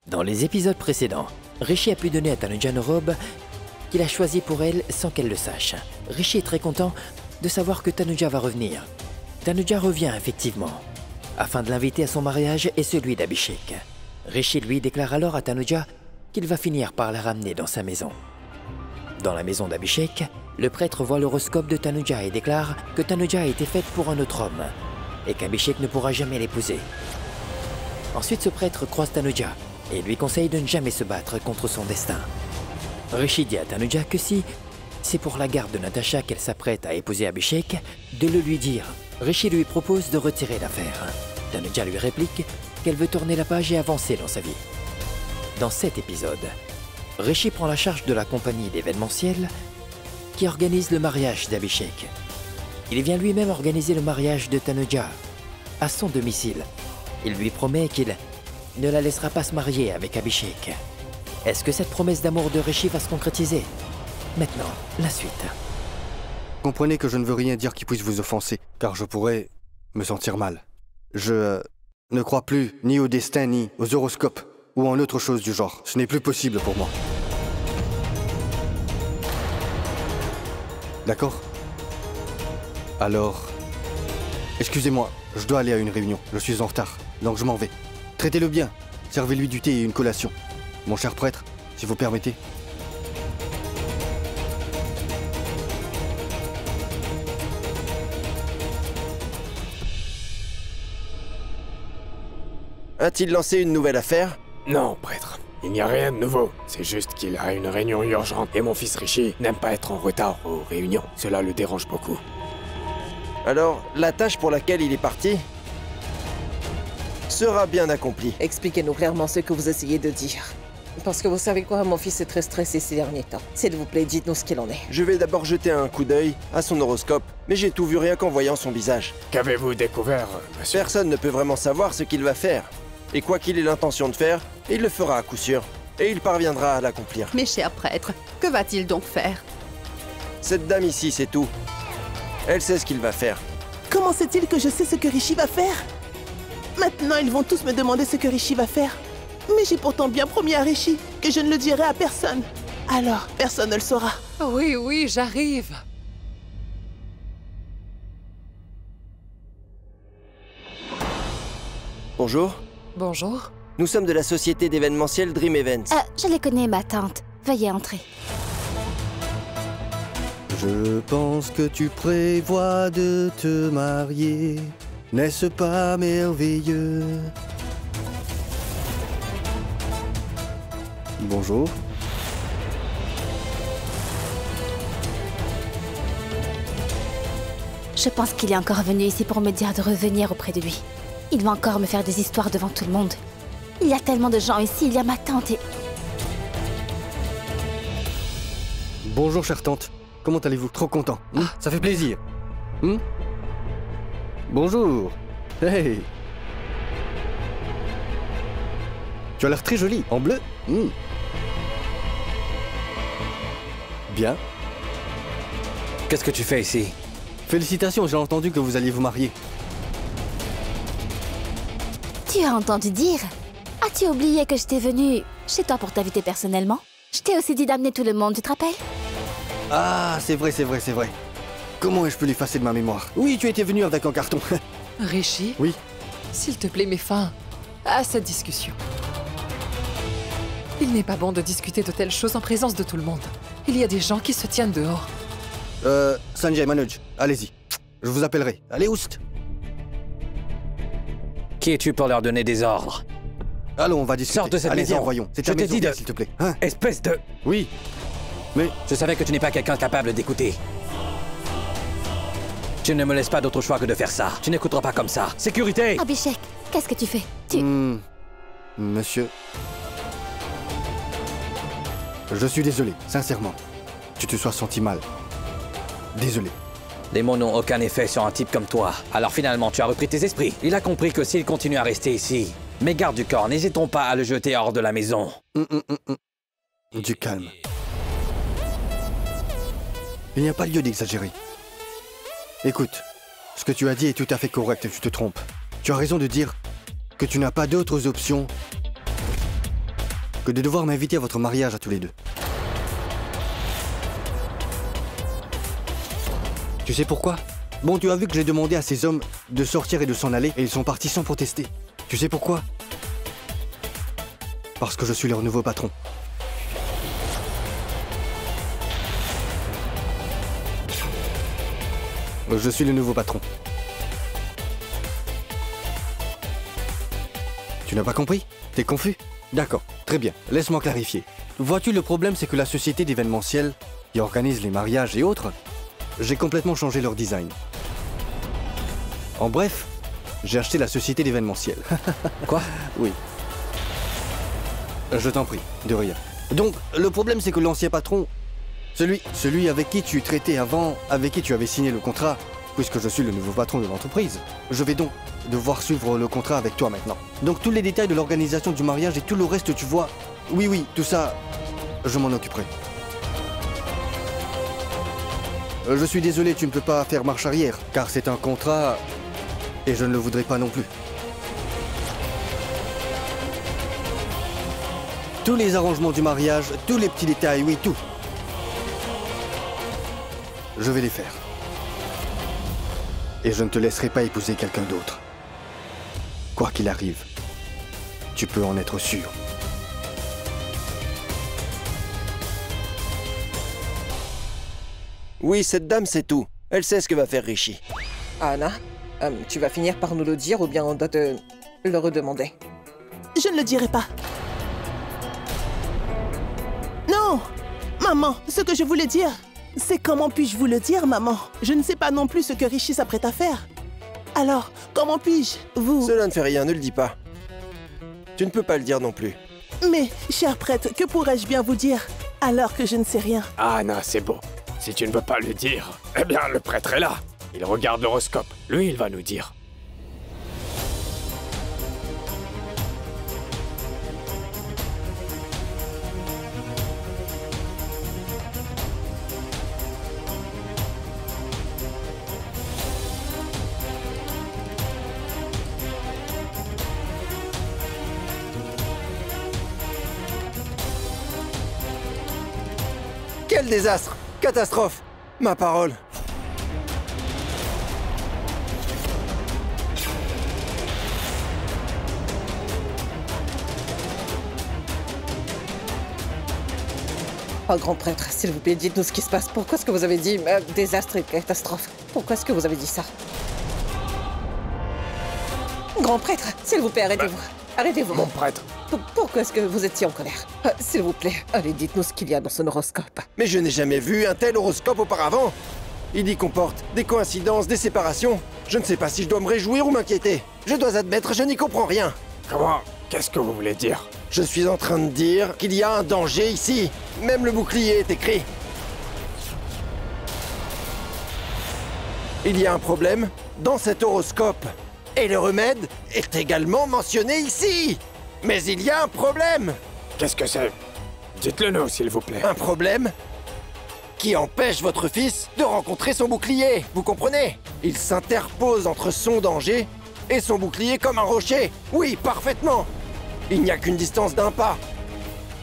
Dans les épisodes précédents, Rishi a pu donner à Tanuja une robe qu'il a choisie pour elle sans qu'elle le sache. Rishi est très content de savoir que Tanuja va revenir. Tanuja revient effectivement, afin de l'inviter à son mariage et celui d'Abhishek. Rishi lui déclare alors à Tanuja qu'il va finir par la ramener dans sa maison. Dans la maison d'Abhishek, le prêtre voit l'horoscope de Tanuja et déclare que Tanuja a été faite pour un autre homme et qu'Abhishek ne pourra jamais l'épouser. Ensuite, ce prêtre croise Tanuja et lui conseille de ne jamais se battre contre son destin. Rishi dit à Tanuja que si c'est pour la garde de Natasha qu'elle s'apprête à épouser Abhishek, de le lui dire. Rishi lui propose de retirer l'affaire. Tanuja lui réplique qu'elle veut tourner la page et avancer dans sa vie. Dans cet épisode, Rishi prend la charge de la compagnie d'événementiel qui organise le mariage d'Abhishek. Il vient lui-même organiser le mariage de Tanuja à son domicile. Il lui promet qu'il ne la laissera pas se marier avec Abhishek. Est-ce que cette promesse d'amour de Rishi va se concrétiser? Maintenant, la suite. Comprenez que je ne veux rien dire qui puisse vous offenser, car je pourrais me sentir mal. Je ne crois plus ni au destin, ni aux horoscopes, ou en autre chose du genre. Ce n'est plus possible pour moi. D'accord? Alors... Excusez-moi, je dois aller à une réunion. Je suis en retard, donc je m'en vais. Traitez-le bien. Servez-lui du thé et une collation. Mon cher prêtre, si vous permettez. A-t-il lancé une nouvelle affaire? Non, prêtre. Il n'y a rien de nouveau. C'est juste qu'il a une réunion urgente et mon fils Rishi n'aime pas être en retard aux réunions. Cela le dérange beaucoup. Alors, la tâche pour laquelle il est parti sera bien accomplie. Expliquez-nous clairement ce que vous essayez de dire. Parce que vous savez quoi, mon fils est très stressé ces derniers temps. S'il vous plaît, dites-nous ce qu'il en est. Je vais d'abord jeter un coup d'œil à son horoscope, mais j'ai tout vu rien qu'en voyant son visage. Qu'avez-vous découvert, monsieur? Personne ne peut vraiment savoir ce qu'il va faire. Et quoi qu'il ait l'intention de faire, il le fera à coup sûr. Et il parviendra à l'accomplir. Mes chers prêtres, que va-t-il donc faire? Cette dame ici, c'est tout. Elle sait ce qu'il va faire. Comment sait-il que je sais ce que Rishi va faire? Maintenant, ils vont tous me demander ce que Rishi va faire. Mais j'ai pourtant bien promis à Rishi que je ne le dirai à personne. Alors, personne ne le saura. Oui, oui, j'arrive. Bonjour. Bonjour. Nous sommes de la société d'événementiel Dream Events. Je les connais, ma tante. Veuillez entrer. Je pense que tu prévois de te marier. N'est-ce pas merveilleux? Bonjour. Je pense qu'il est encore venu ici pour me dire de revenir auprès de lui. Il va encore me faire des histoires devant tout le monde. Il y a tellement de gens ici, il y a ma tante et... Bonjour, chère tante. Comment allez-vous? Trop content. Ça fait plaisir. Bonjour. Hey. Tu as l'air très jolie, en bleu. Bien. Qu'est-ce que tu fais ici? Félicitations, j'ai entendu que vous alliez vous marier. Tu as entendu dire? As-tu oublié que j'étais venue chez toi pour t'inviter personnellement? Je t'ai aussi dit d'amener tout le monde, tu te rappelles? Ah, c'est vrai, c'est vrai, c'est vrai. Comment est-ce que je peux l'effacer de ma mémoire? Oui, tu étais venu avec un carton. Rishi? Oui. S'il te plaît, mets fin à cette discussion. Il n'est pas bon de discuter de telles choses en présence de tout le monde. Il y a des gens qui se tiennent dehors. Sanjay, Manoj, allez-y. Je vous appellerai. Allez, oust. Qui es-tu pour leur donner des ordres? Allons, on va discuter. Sors de cette allez, maison. Viens, voyons. C'est Je ta t'ai maison, dit viens, de... s'il te plaît. Hein? Espèce de... Oui. Mais... Je savais que tu n'es pas quelqu'un capable d'écouter. Tu ne me laisses pas d'autre choix que de faire ça. Tu n'écouteras pas comme ça. Sécurité! Abhishek, qu'est-ce que tu fais? Monsieur... Je suis désolé, sincèrement. Tu te sois senti mal. Désolé. Les mots n'ont aucun effet sur un type comme toi. Alors finalement, tu as repris tes esprits. Il a compris que s'il continue à rester ici, mes gardes du corps n'hésiteront pas à le jeter hors de la maison. Du calme. Il n'y a pas lieu d'exagérer. Écoute, ce que tu as dit est tout à fait correct et tu te trompes. Tu as raison de dire que tu n'as pas d'autres options que de devoir m'inviter à votre mariage à tous les deux. Tu sais pourquoi? Bon, tu as vu que j'ai demandé à ces hommes de sortir et de s'en aller, et ils sont partis sans protester. Tu sais pourquoi? Parce que je suis leur nouveau patron. Je suis le nouveau patron. Tu n'as pas compris? T'es confus? D'accord, très bien. Laisse-moi clarifier. Vois-tu, le problème, c'est que la société d'événementiel, qui organise les mariages et autres, j'ai complètement changé leur design. En bref, j'ai acheté la société d'événementiel. Quoi? Oui. Je t'en prie, de rien. Donc, le problème, c'est que l'ancien patron, celui avec qui tu traitais avant, avec qui tu avais signé le contrat, puisque je suis le nouveau patron de l'entreprise, je vais donc devoir suivre le contrat avec toi maintenant. Donc tous les détails de l'organisation du mariage et tout le reste, tu vois, oui, tout ça, je m'en occuperai. Je suis désolé, tu ne peux pas faire marche arrière, car c'est un contrat et je ne le voudrais pas non plus. Tous les arrangements du mariage, tous les petits détails, oui, tout. Je vais les faire. Et je ne te laisserai pas épouser quelqu'un d'autre. Quoi qu'il arrive, tu peux en être sûr. Oui, cette dame sait tout. Elle sait ce que va faire Rishi. Anna, tu vas finir par nous le dire ou bien on doit te le redemander? Je ne le dirai pas. Non! Maman, ce que je voulais dire, c'est comment puis-je vous le dire, maman? Je ne sais pas non plus ce que Rishi s'apprête à faire. Alors, comment puis-je vous... Cela ne fait rien, ne le dis pas. Tu ne peux pas le dire non plus. Mais, cher prêtre, que pourrais-je bien vous dire alors que je ne sais rien? Anna, c'est bon. Si tu ne veux pas le dire, eh bien, le prêtre est là. Il regarde l'horoscope. Lui, il va nous dire. Quel désastre! Catastrophe! Ma parole! Oh, grand prêtre, s'il vous plaît, dites-nous ce qui se passe. Pourquoi est-ce que vous avez dit désastre et catastrophe? Pourquoi est-ce que vous avez dit ça? Grand prêtre, s'il vous plaît, arrêtez-vous. Arrêtez-vous. Mon prêtre. Pourquoi est-ce que vous étiez en colère? S'il vous plaît, allez, dites-nous ce qu'il y a dans son horoscope. Mais je n'ai jamais vu un tel horoscope auparavant. Il y comporte des coïncidences, des séparations. Je ne sais pas si je dois me réjouir ou m'inquiéter. Je dois admettre, je n'y comprends rien. Comment? Qu'est-ce que vous voulez dire? Je suis en train de dire qu'il y a un danger ici. Même le bouclier est écrit. Il y a un problème dans cet horoscope. Et le remède est également mentionné ici. Mais il y a un problème. Qu'est-ce que c'est? Dites-le nous, s'il vous plaît. Un problème qui empêche votre fils de rencontrer son bouclier. Vous comprenez? Il s'interpose entre son danger et son bouclier comme un rocher. Oui, parfaitement. Il n'y a qu'une distance d'un pas.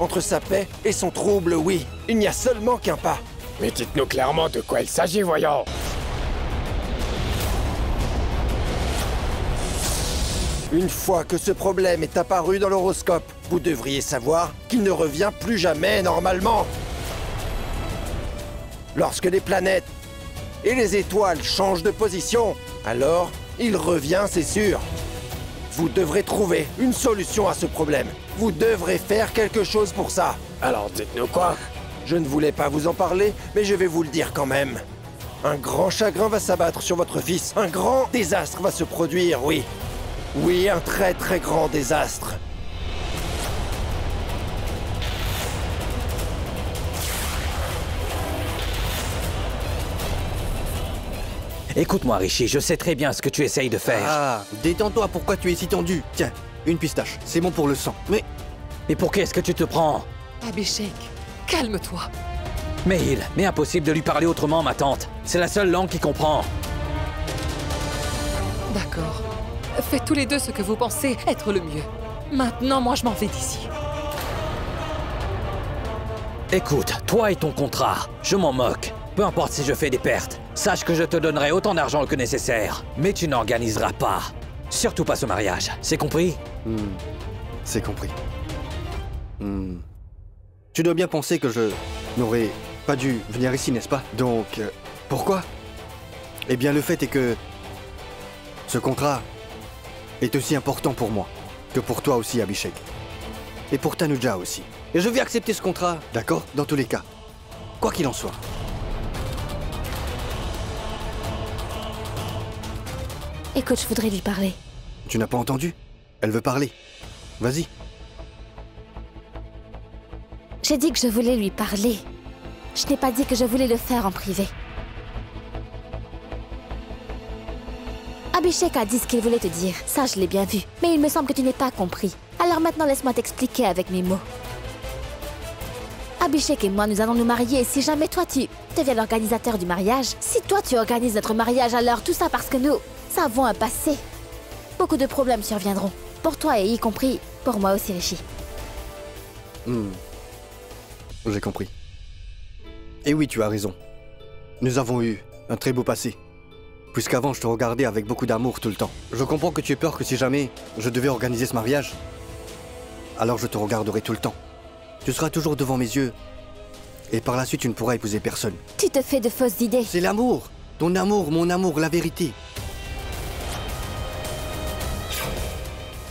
Entre sa paix et son trouble, oui. Il n'y a seulement qu'un pas. Mais dites-nous clairement de quoi il s'agit, voyons. Une fois que ce problème est apparu dans l'horoscope, vous devriez savoir qu'il ne revient plus jamais normalement. Lorsque les planètes et les étoiles changent de position, alors il revient, c'est sûr. Vous devrez trouver une solution à ce problème. Vous devrez faire quelque chose pour ça. Alors dites-nous quoi? Je ne voulais pas vous en parler, mais je vais vous le dire quand même. Un grand chagrin va s'abattre sur votre fils. Un grand désastre va se produire, oui. Oui, un très très grand désastre. Écoute-moi, Rishi, je sais très bien ce que tu essayes de faire. Ah, détends-toi, pourquoi tu es si tendu? Tiens, une pistache, c'est bon pour le sang. Mais pour qu'est-ce que tu te prends? Abhishek, calme-toi. Mais impossible de lui parler autrement, ma tante. C'est la seule langue qu'il comprend. D'accord. Faites tous les deux ce que vous pensez être le mieux. Maintenant, moi, je m'en vais d'ici. Écoute, toi et ton contrat, je m'en moque. Peu importe si je fais des pertes. Sache que je te donnerai autant d'argent que nécessaire. Mais tu n'organiseras pas. Surtout pas ce mariage. C'est compris? C'est compris. Tu dois bien penser que je n'aurais pas dû venir ici, n'est-ce pas? Donc, pourquoi? Eh bien, le fait est que ce contrat est aussi important pour moi que pour toi aussi, Abhishek. Et pour Tanuja aussi. Et je vais accepter ce contrat, d'accord? Dans tous les cas. Quoi qu'il en soit. Écoute, je voudrais lui parler. Tu n'as pas entendu? Elle veut parler. Vas-y. J'ai dit que je voulais lui parler. Je n'ai pas dit que je voulais le faire en privé. Abhishek a dit ce qu'il voulait te dire. Ça, je l'ai bien vu. Mais il me semble que tu n'es pas compris. Alors maintenant, laisse-moi t'expliquer avec mes mots. Abhishek et moi, nous allons nous marier. Et si jamais toi, tu deviens l'organisateur du mariage, si toi, tu organises notre mariage, alors tout ça parce que nous avons un passé. Beaucoup de problèmes surviendront. Pour toi et y compris pour moi aussi, Rishi. J'ai compris. Et oui, tu as raison. Nous avons eu un très beau passé. Puisqu'avant, je te regardais avec beaucoup d'amour tout le temps. Je comprends que tu aies peur que si jamais je devais organiser ce mariage, alors je te regarderai tout le temps. Tu seras toujours devant mes yeux. Et par la suite, tu ne pourras épouser personne. Tu te fais de fausses idées. C'est l'amour. Ton amour, mon amour, la vérité.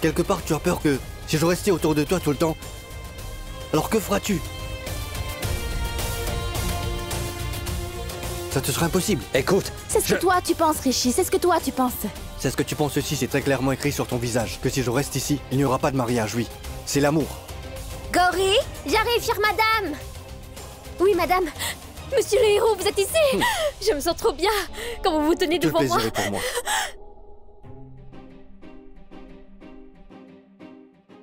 Quelque part, tu as peur que si je restais autour de toi tout le temps, alors que feras-tu? Ça te sera impossible. Écoute, c'est ce que toi tu penses, Rishi. C'est ce que toi tu penses. C'est ce que tu penses aussi, c'est très clairement écrit sur ton visage. Que si je reste ici, il n'y aura pas de mariage, oui. C'est l'amour. Gauri, j'arrive, chère madame. Oui, madame. Monsieur le héros, vous êtes ici. Je me sens trop bien quand vous vous tenez devant moi. Tout le plaisir est pour moi.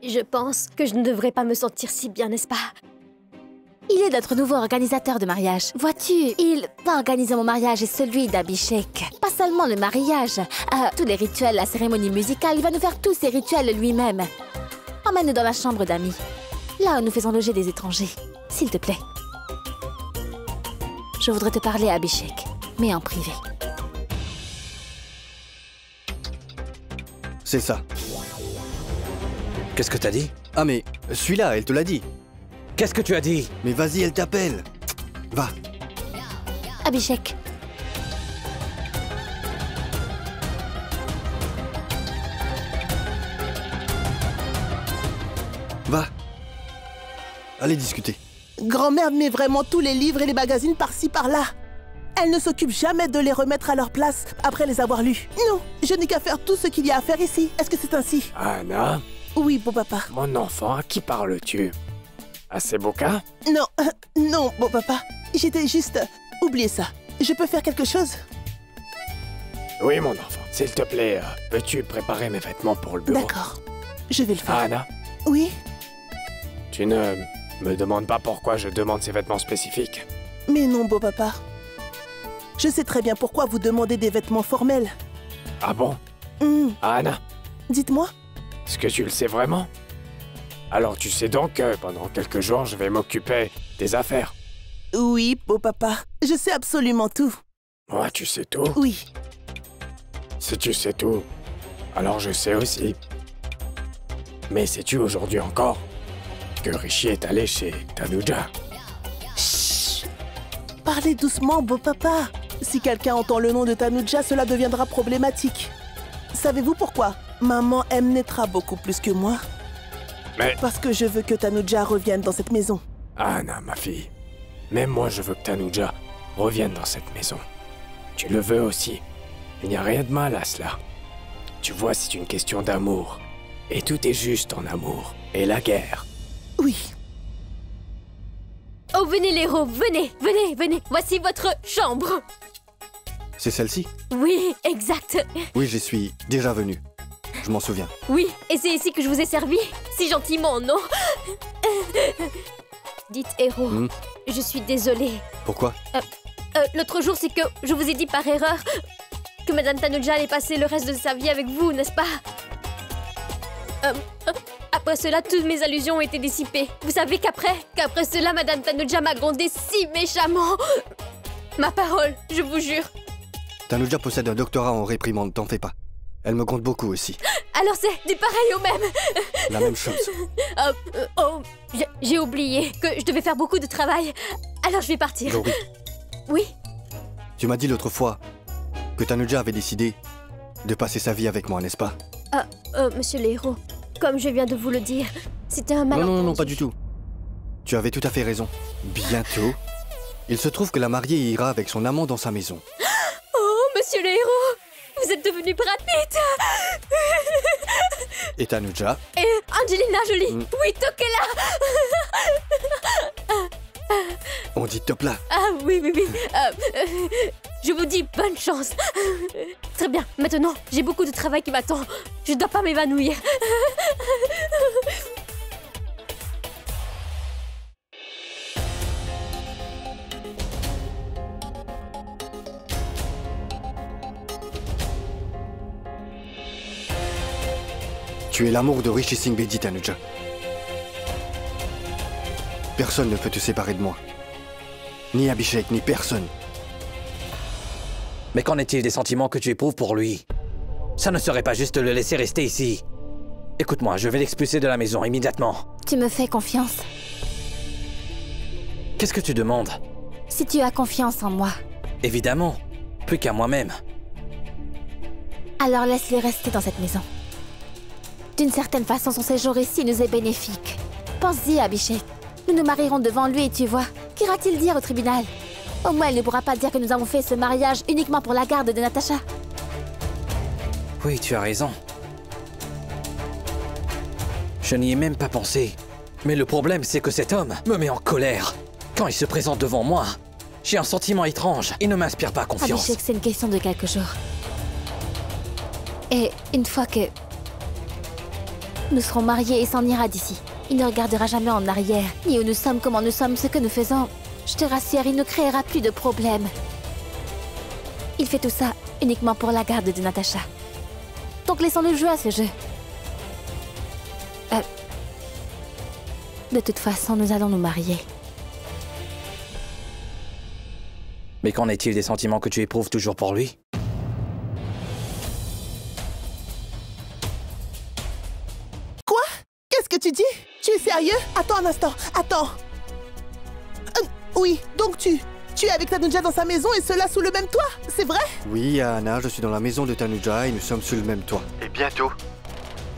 Je pense que je ne devrais pas me sentir si bien, n'est-ce pas? Il est notre nouveau organisateur de mariage. Vois-tu, il va organiser mon mariage et celui d'Abhishek. Pas seulement le mariage, tous les rituels, la cérémonie musicale, il va nous faire tous ces rituels lui-même. Emmène-nous dans la chambre d'amis, là où nous faisons loger des étrangers, s'il te plaît. Je voudrais te parler à Abhishek, mais en privé. C'est ça. Qu'est-ce que t'as dit? Ah mais, celui-là, elle te l'a dit. Qu'est-ce que tu as dit? Mais vas-y, elle t'appelle. Va. Abhishek. Va. Allez discuter. Grand-mère met vraiment tous les livres et les magazines par-ci par-là. Elle ne s'occupe jamais de les remettre à leur place après les avoir lus. Non, je n'ai qu'à faire tout ce qu'il y a à faire ici. Est-ce que c'est ainsi? Anna? Oui, beau papa. Mon enfant, à qui parles-tu? À ces bouquins? Non, non, beau papa. J'étais juste... Oubliez ça. Je peux faire quelque chose? Oui, mon enfant. S'il te plaît, peux-tu préparer mes vêtements pour le bureau? D'accord. Je vais le faire. Anna? Oui? Tu ne me demandes pas pourquoi je demande ces vêtements spécifiques? Mais non, beau papa. Je sais très bien pourquoi vous demandez des vêtements formels. Ah bon? Anna? Dites-moi. Est-ce que tu le sais vraiment? Alors tu sais donc que pendant quelques jours, je vais m'occuper des affaires. Oui, beau papa. Je sais absolument tout. Moi, tu sais tout? Oui. Si tu sais tout, alors je sais aussi. Mais sais-tu aujourd'hui encore que Rishi est allé chez Tanuja? Chut! Parlez doucement, beau papa. Si quelqu'un entend le nom de Tanuja, cela deviendra problématique. Savez-vous pourquoi? Maman aime Netra beaucoup plus que moi. Mais... Parce que je veux que Tanuja revienne dans cette maison. Anna, ma fille. Même moi, je veux que Tanuja revienne dans cette maison. Tu le veux aussi. Il n'y a rien de mal à cela. Tu vois, c'est une question d'amour. Et tout est juste en amour. Et la guerre. Oui. Oh, venez les héros, venez, venez, venez. Voici votre chambre. C'est celle-ci? Oui, exact. Oui, j'y suis déjà venu. Je m'en souviens. Oui, et c'est ici que je vous ai servi. Si gentiment, non? Dites héros, je suis désolée. Pourquoi? L'autre jour, c'est que je vous ai dit par erreur que Madame Tanuja allait passer le reste de sa vie avec vous, n'est-ce pas? Après cela, toutes mes allusions ont été dissipées. Vous savez qu'après cela, Madame Tanuja m'a grondé si méchamment. Ma parole, je vous jure. Tanuja possède un doctorat en réprimande, t'en fais pas. Elle me gronde beaucoup aussi. Alors c'est du pareil au même. La même chose. J'ai oublié que je devais faire beaucoup de travail. Alors je vais partir. Laurie, Oui? tu m'as dit l'autre fois que Tanuja avait décidé de passer sa vie avec moi, n'est-ce pas? Monsieur le héros, comme je viens de vous le dire, c'était un malentendu. Non, pas du tout. Tu avais tout à fait raison. Bientôt, il se trouve que la mariée ira avec son amant dans sa maison. Oh, monsieur le héros, vous êtes devenu Brad Pitt. Et Tanuja? Et Angelina Jolie. Oui, toquez-la. On dit top là. Ah oui. Je vous dis bonne chance. Très bien, maintenant, j'ai beaucoup de travail qui m'attend. Je dois pas m'évanouir. Tu es l'amour de Rishi Singh Bedi, Tanuja. Personne ne peut te séparer de moi. Ni Abhishek, ni personne. Mais qu'en est-il des sentiments que tu éprouves pour lui? Ça ne serait pas juste le laisser rester ici. Écoute-moi, je vais l'expulser de la maison immédiatement. Tu me fais confiance. Qu'est-ce que tu demandes? Si tu as confiance en moi, Évidemment, plus qu'à moi-même. alors laisse-le rester dans cette maison. D'une certaine façon, son séjour ici nous est bénéfique. Pense-y, Abhishek. Nous nous marierons devant lui et tu vois. Qu'ira-t-il dire au tribunal? Au moins, il ne pourra pas dire que nous avons fait ce mariage uniquement pour la garde de Natasha. Oui, tu as raison. Je n'y ai même pas pensé. Mais le problème, c'est que cet homme me met en colère. Quand il se présente devant moi, j'ai un sentiment étrange. Il ne m'inspire pas confiance. Abhishek, c'est une question de quelques jours. Et une fois que nous serons mariés, il s'en ira d'ici. Il ne regardera jamais en arrière, ni où nous sommes, comment nous sommes, ce que nous faisons. Je te rassure, il ne créera plus de problèmes. Il fait tout ça uniquement pour la garde de Natasha. Donc laissons-le jouer à ce jeu. De toute façon, nous allons nous marier. Mais qu'en est-il des sentiments que tu éprouves toujours pour lui? Quoi? Qu'est-ce que tu dis? Tu es sérieux? Attends un instant, attends. Oui, donc tu es avec Tanuja dans sa maison et cela sous le même toit, c'est vrai? Oui, Anna, je suis dans la maison de Tanuja et nous sommes sous le même toit. Et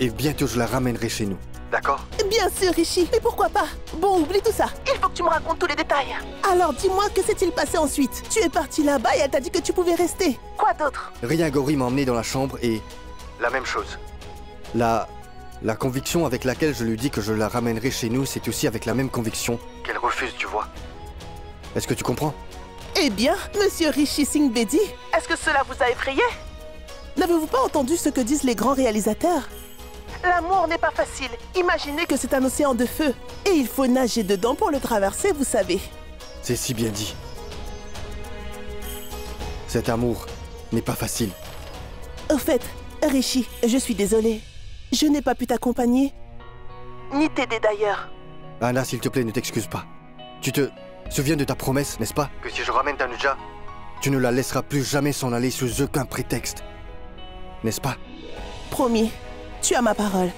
bientôt je la ramènerai chez nous. D'accord? Bien sûr, Rishi, mais pourquoi pas? Bon, oublie tout ça. Il faut que tu me racontes tous les détails. Alors, dis-moi, que s'est-il passé ensuite? Tu es parti là-bas et elle t'a dit que tu pouvais rester. Quoi d'autre? Rien, Gauri m'a emmené dans la chambre et... La même chose. La conviction avec laquelle je lui dis que je la ramènerai chez nous, c'est aussi avec la même conviction qu'elle refuse, tu vois. Est-ce que tu comprends? Eh bien, monsieur Rishi Singh Bedi, est-ce que cela vous a effrayé? N'avez-vous pas entendu ce que disent les grands réalisateurs? L'amour n'est pas facile. Imaginez que c'est un océan de feu. Et il faut nager dedans pour le traverser, vous savez. C'est si bien dit. Cet amour n'est pas facile. Au fait, Rishi, je suis désolée. Je n'ai pas pu t'accompagner. Ni t'aider d'ailleurs. Anna, s'il te plaît, ne t'excuse pas. Tu te souviens de ta promesse, n'est-ce pas? Que si je ramène Tanuja, tu ne la laisseras plus jamais s'en aller sous aucun prétexte. N'est-ce pas? Promis. Tu as ma parole.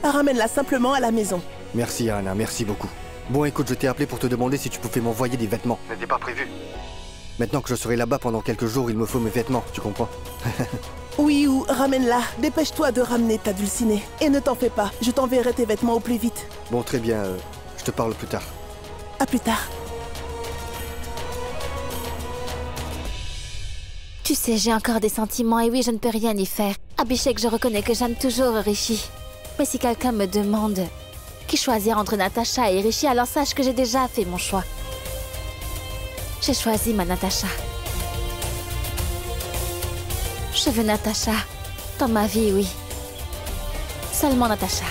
Ramène-la simplement à la maison. Merci, Anna, merci beaucoup. Bon, écoute, je t'ai appelé pour te demander si tu pouvais m'envoyer des vêtements. N'était pas prévu. Maintenant que je serai là-bas pendant quelques jours, il me faut mes vêtements, tu comprends? Oui, ou ramène-la. Dépêche-toi de ramener ta dulcinée. Et ne t'en fais pas, je t'enverrai tes vêtements au plus vite. Bon, très bien, je te parle plus tard. À plus tard. Tu sais, j'ai encore des sentiments et oui, je ne peux rien y faire. Abhishek, je reconnais que j'aime toujours Rishi. Mais si quelqu'un me demande qui choisir entre Natasha et Rishi, alors sache que j'ai déjà fait mon choix. J'ai choisi ma Natasha. Je veux Natasha dans ma vie, oui. Seulement Natasha.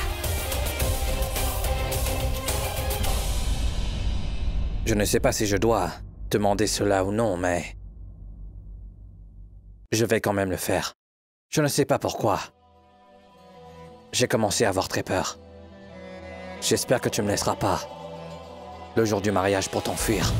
Je ne sais pas si je dois demander cela ou non, mais... je vais quand même le faire. Je ne sais pas pourquoi. J'ai commencé à avoir très peur. J'espère que tu me laisseras pas le jour du mariage pour t'enfuir.